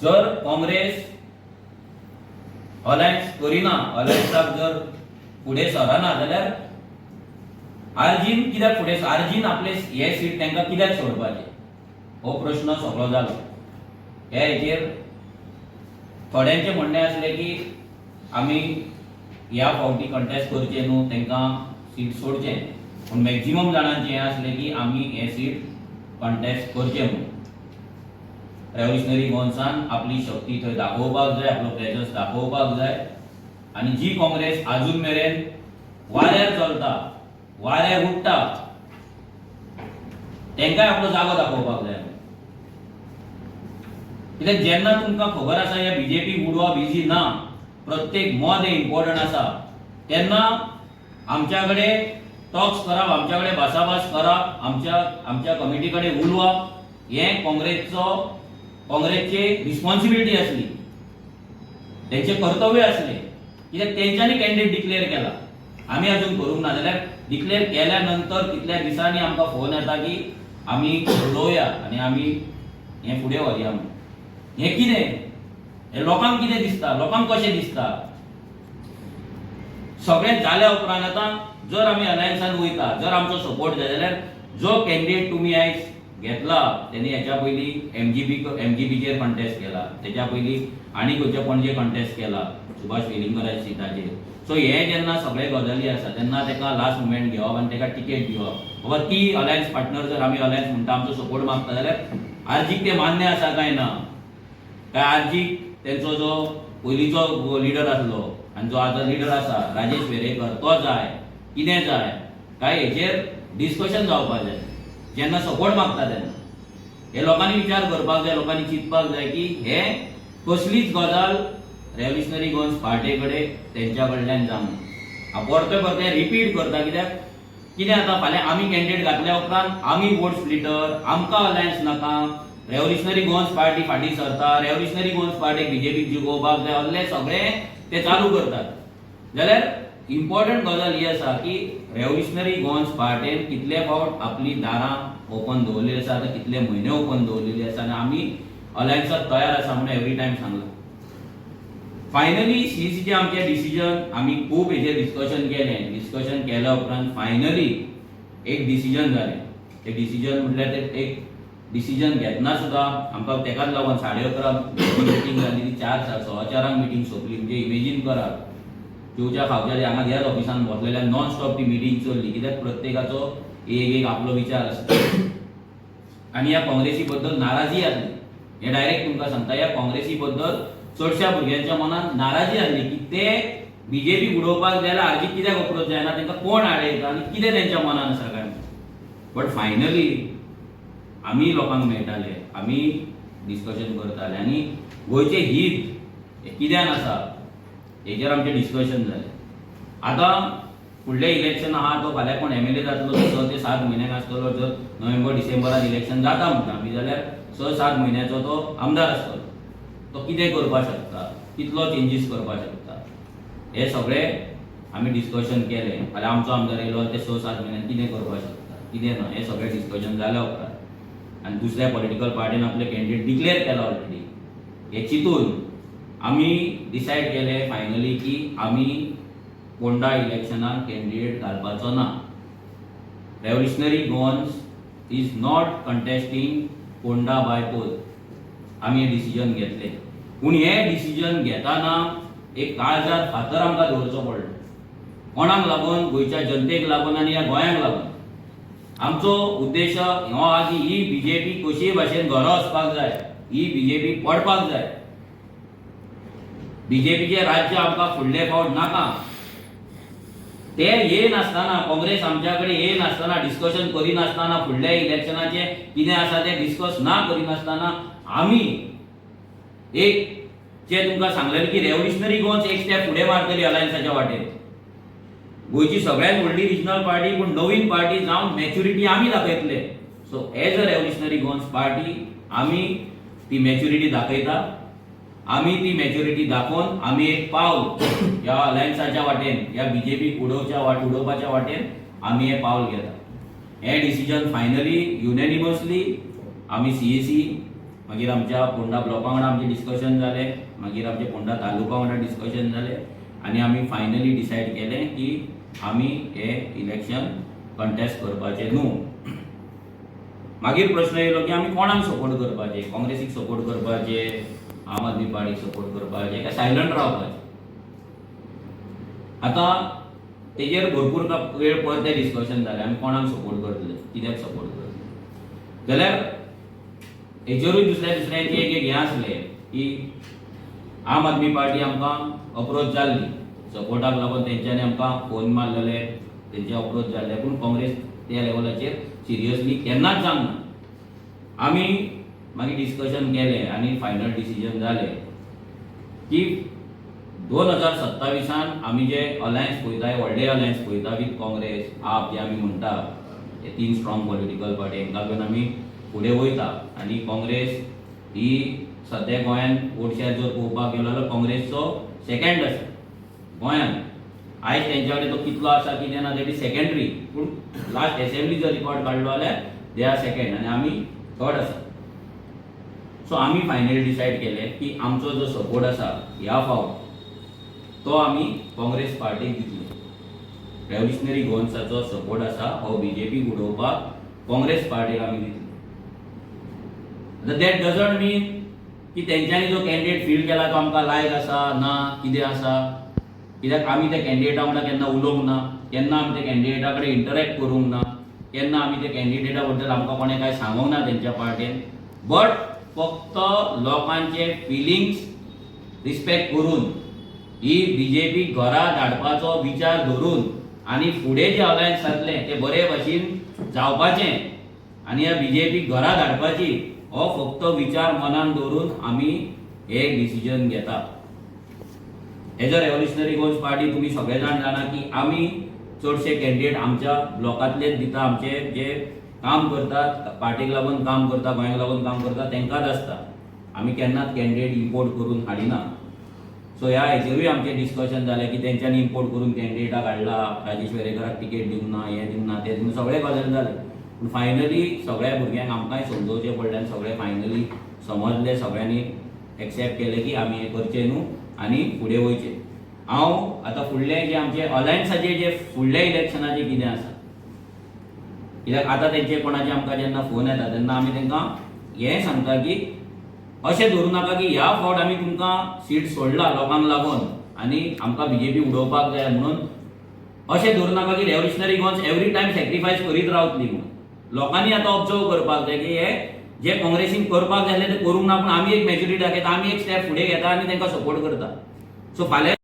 जर काँग्रेस अलायन्स करिना, अलायन्साक जर फुडें सरना जाल्यार आर्जीन कित्याक फुडें आर्जीन आपले हे सीट तांकां कित्याक सोडपाचे हो प्रश्न सगळो जालो. हे हेचेर थोड्यांचे म्हणणें आसलें की आमी ह्या फावटी कंटेस्ट करचे न्हू, तांकां सीट सोडचें. पूण मॅक्झिमम जाणांचें हें आसलें की आमी हें सीट कंटेस्ट करचें म्हणून. रेव्होल्युशनरी गोंसान आपली शक्ती थंय दाखोवपाक जाय, आपलो प्रेजन्स दाखोवपाक जाय. आनी जी काँग्रेस आजून मेरेन वाऱ्यार चलता, वाऱ्यार उडटा, तांकांय आपलो जागो दाखोवपाक जाय. कित्याक जेन्ना तुमकां खबर आसा ह्या बीजेपी उडोवप इजी ना, प्रत्येक मत हें इम्पॉर्टंट आसा, तेन्ना आमच्या कडेन टॉक्स करप, आमच्या कडेन भासाभास करप, आमच्या कमिटी कडेन उलोवप, हें काँग्रेसची रिस्पॉन्सिबिलिटी आसली, तेंचें कर्तव्य आसलें. कित्याक तेंच्यांनी कॅन्डिडेट डिक्लेअर केला, आमी अजून करूंक ना. जाल्यार डिक्लेअर केल्या नंतर कितल्या दिसांनी आमकां फोन येता की आमी उलोवया आनी आमी हें फुडें व्हरया म्हणून. हें कितें? हें लोकांक कितें दिसता, लोकांक कशें दिसता? सगळें जाल्या उपरांत आतां जर आमी अलायन्सान वयता, जर आमचो सपोर्ट जाय जाल्यार जो कॅन्डिडेट तुमी आयज घेतला तेणी हेच्या पयलीं एमजीपीचेर कंटेस्ट केला, तेच्या पयलीं आनी खंयच्या पणजे कंटेस्ट केला सुभाष वेलिंगराच्या सिटाचेर. सो हे जेन्ना सगळे गजाली आसा तेन्ना ताका लास्ट मुमेंट घेवप आनी ताका टिकेट दिवप. बाबा ती अलायन्स पार्टनर जर आमी अलायन्स म्हणटा आमचो सपोर्ट मागता जाल्यार आर्जीक ते मान्य आसा काय ना, काय आर्जीक तेंचो जो पयलींचो लिडर आसलो आनी जो आतां लिडर आसा राजेश वेरेकर तो जाय, कितें जाय, काय हेचेर डिस्कशन जावपाक जाय. जेन्ना सपोर्ट मागता तेन्ना हे लोकांनी विचार करपाक जाय, लोकांनी चिंतपाक जाय की हे कसलीच गजाल रेव्होल्युशनरी गोंस पार्टी कडेन तेंच्या कडल्यान जावना. हांव परते रिपीट करता, कित्याक कितें जाता फाल्यां आमी कॅन्डिडेट घातल्या उपरांत आमी वोट स्प्लिटर, आमकां अलायन्स नाका, रेव्होल्युशनरी गोंस पार्टी फाटीं सरता, रेव्होल्युशनरी गोंस पार्टीक बीजेपीक जिखोवपाक जाय, असलें सगळें ते चालू करतात. जाल्यार इम्पॉर्टंट गजाल ही आसा की रेव्होल्युशनरी गोंस पार्टीन कितले फावट आपली दारां ओपन दवरलेली आसा, आतां कितले म्हयने ओपन दवरलेली आसा, आनी आमी अलायन्साक तयार आसा म्हणून एवरी टायम सांगला. फायनली सीसीचे आमचे डिसिजन आमी खूब हेचेर डिस्कशन केल्या उपरांत फायनली एक डिसिजन जालें. ते डिसिजन म्हटल्यार ते एक डिसिजन घेतना सुद्दां आमकां तेकाच लागून 11:30 मिटींग जाली, 4:15 मिटींग सोंपली. म्हणजे इमेजीन करात, जेवच्या खावच्या हांगा ह्याच ऑफिसान बसलेल्या नॉन स्टॉप ती मिटींग चल्ली, कित्याक प्रत्येकाचो एक आपलो विचार आसता. आनी ह्या काँग्रेसी बद्दल नाराजी आसली, हे डायरेक्ट तुमकां सांगता. ह्या काँग्रेसी बद्दल चडशा भुरग्यांच्या मनात नाराजी आसली की ते बीजेपी उडोवपाक जाय जाल्यार आर्जीक कित्याक अप्रोच जायना, तांकां कोण आडयता आनी कितें तेंच्या मनान आसा काय. बट फायनली आमी लोकांक मेळटाले, आमी डिस्कशन करताले आनी गोंयचें हीत हें कित्यान आसा हेचेर आमचें डिस्कशन जालें. आतां फुडलें इलेक्शन आहा तो फाल्यां कोण MLA जातलो, 6 ते 7 म्हयन्याक आसतलो. जर नोव्हेंबर डिसेंबरान इलेक्शन जाता म्हणटा आमी जाल्यार 6-7 म्हयन्याचो तो आमदार आसतलो. तो कितें करपाक शकता, कितलो चेंजीस करपाक शकता, हे सगळें आमी डिस्कशन केलें. फाल्यां आमचो आमदार येयलो ते 6-7 म्हयन्यान कितें करपाक शकता, कितें ना, हें सगळें डिस्कशन जाल्या उपरांत आनी दुसऱ्या पॉलिटिकल पार्टीन आपले कॅन्डिडेट डिक्लेअर केला ऑलरेडी. हे चिंतून आमी डिसायड केलें फायनली की आमी पोंडा इलेक्शनाक कॅन्डिडेट घालपाचो ना. Revolutionary Goans is not contesting Ponda bypoll. आमी हे डिसिजन घेतलें. पूण हे डिसिजन घेताना एक काळजार फातर आमकां दवरचो पडलो. कोणाक लागून? गोंयच्या जनतेक लागून आनी ह्या गोंयाक लागून. आमचो उद्देश हो आहा की ही बीजेपी कशी भाशेन घरा वचपाक जाय, ही बीजेपी पडपाक जाय. बीजेपीचें राज्य आमकां फुडले फावट नाका. ते येनासतना, काँग्रेस आमच्या कडेन येनासतना, डिस्कशन करिनासतना, फुडल्या इलेक्शनाचे कितें आसा ते डिस्कस ना करिनासतना आमी एक जे तुमकां सांगलेलें की रेव्होल्युशनरी गोंस एक स्टेप फुडें मारतली अलायन्साच्या वाटेन. गोंयची सगळ्यात व्हडली रिजनल पार्टी पूण नवीन पार्टी जावन मॅच्युरिटी आमी दाखयतले. So as a Revolutionary Goans party आमी ती मॅच्युरिटी दाखयता. आमी ती मॅच्युरिटी दाखोवन आमी एक पावल ह्या अलायन्साच्या वाटेन, ह्या बीजेपी उडोवपाच्या वाटेन आमी हे पावल घेता. हे डिसिजन फायनली युनॅनिमसली आमी CAC मागीर आमच्या पोंडा ब्लॉका वांगडा आमचें डिस्कशन जालें, मागीर आमचे पोंडा तालुका वांगडा डिस्कशन जालें आनी आमी फायनली डिसायड केलें की आमी हे इलेक्शन कंटेस्ट करपाचें न्हू. मागीर प्रश्न येयलो की आमी कोणाक सपोर्ट करपाचे, काँग्रेसीक सपोर्ट करपाचे, आम आदमी पार्टीक सपोर्ट करपाचे काय सायलंट रावपाचे. आतां तेजेर भरपूर वेळ परते डिस्कशन जालें आमी कोणाक सपोर्ट करतले, कित्याक सपोर्ट करतले. जाल्यार हेचेरूय दुसऱ्यांचे एक हें आसलें की आम आदमी पार्टी आमकां अप्रोच जाल्ली, सपोर्टाक लागून तेंच्यांनी आमकां फोन मारलेले, तेंचे अप्रोच जाल्ले, पूण काँग्रेस त्या लेवलाचेर सिरियसली केन्नाच जावंक ना. आमी मागीर डिस्कशन केलें आनी फायनल डिसिजन जालें की 2027 आमी जे अलायन्स पळयताय, व्हडले अलायन्स पळयता विथ काँग्रेस, आप जे आमी म्हणटा, हे 3 स्ट्रॉंग पॉलिटिकल पार्टी, हांकां घेवन आमी फुडें वयता. आनी काँग्रेस ही सद्या गोंयांत वोट शेअर जर पळोवपाक गेलो जाल्यार काँग्रेसचो सेकंड आसा गोंयांत. आयज तेंच्या कडेन तो कितलो आसा कितें ना तें सेकंडरी, पूण लास्ट एसेंब्ली जर रिकॉर्ड काडलो जाल्यार दे आर सेकंड आनी आमी थर्ड आसा. सो आमी फायनली डिसायड केलें की आमचो जो सपोर्ट आसा ह्या फावट तो आमी काँग्रेस पार्टीक दितले. रेव्होल्युशनरी गोवन्साचो सपोर्ट आसा हो बीजेपीक उडोवपाक काँग्रेस पार्टीक आमी दितले. दॅट डजंट मीन की तेंच्यांनी जो कॅन्डिडेट फील्ड केला तो आमकां लायक आसा ना कितें आसा, कित्याक आमी त्या कॅन्डिडेटा वांगडा केन्ना उलोवंक ना, केन्ना आमी त्या कॅन्डिडेटा कडेन इंटरॅक्ट करूंक ना, केन्ना आमी त्या कॅन्डिडेटा बद्दल आमकां कोणें कांय सांगूंक ना तेंच्या पार्टेन. बट फक्त लोकांचे फिलिंग्स रिस्पेक्ट करून ही बीजेपी घरा धाडपाचो विचार धरून आनी फुडें जे अलायन्स जातलें तें बरे भाशेन जावपाचें आनी ह्या बीजेपी घरा धाडपाची हो फक्त विचार मनान दवरून आमी हे डिसिजन घेता. Age a revolutionary Goans party तुमी सगळे जाण जाणा की आमी चडशे कॅन्डिडेट आमच्या ब्लॉकांतलेच दिता, आमचे जे काम करतात, पार्टीक लागून काम करता, गोंयाक लागून काम करता तेंकाच आसता. आमी केन्नाच कॅन्डिडेट इम्पोर्ट करून हाडिना. सो ह्या हेचेरूय आमचें डिस्कशन जालें की तेंच्यांनी इम्पोर्ट करून कॅन्डिडेटाक हाडला, राजेश वेरेकराक तिकेट दिवंक ना, हें दिवंक ना, तें दिवंक, सगळे गजाल जाले. पूण फायनली सगळ्या भुरग्यांक आमकांय समजोवचें पडलें आनी सगळे फायनली समजले, सगळ्यांनी एक्सेप्ट केलें की आमी हें करचें न्हू आनी फुडें वयचें. हांव आतां फुडलें जे आमचे अलायन्साचें जे फुडल्या इलेक्शनाचें कितें आसा, कित्याक आतां तेंचे कोणाचे आमकां जेन्ना फोन येता तेन्ना आमी तेंकां हें सांगता की अशें धरूं नाका की ह्या फावट आमी तुमकां सीट सोडला लोकांक लागून आनी आमकां बीजेपी उडोवपाक जाय म्हणून अशें धरूं नाका की revolutionary Goans every time sacrifice करीत रावतली म्हणून. लोकांनी आतां ऑब्जर्व करपाक जाय की हे जे काँग्रेसीन करपाक जाय ते करूंक ना, पूण आमी एक मेजॉरिटी दाखयता, आमी एक स्टेप फुडें घेता आनी तांकां सपोर्ट करता. सो फाल्यां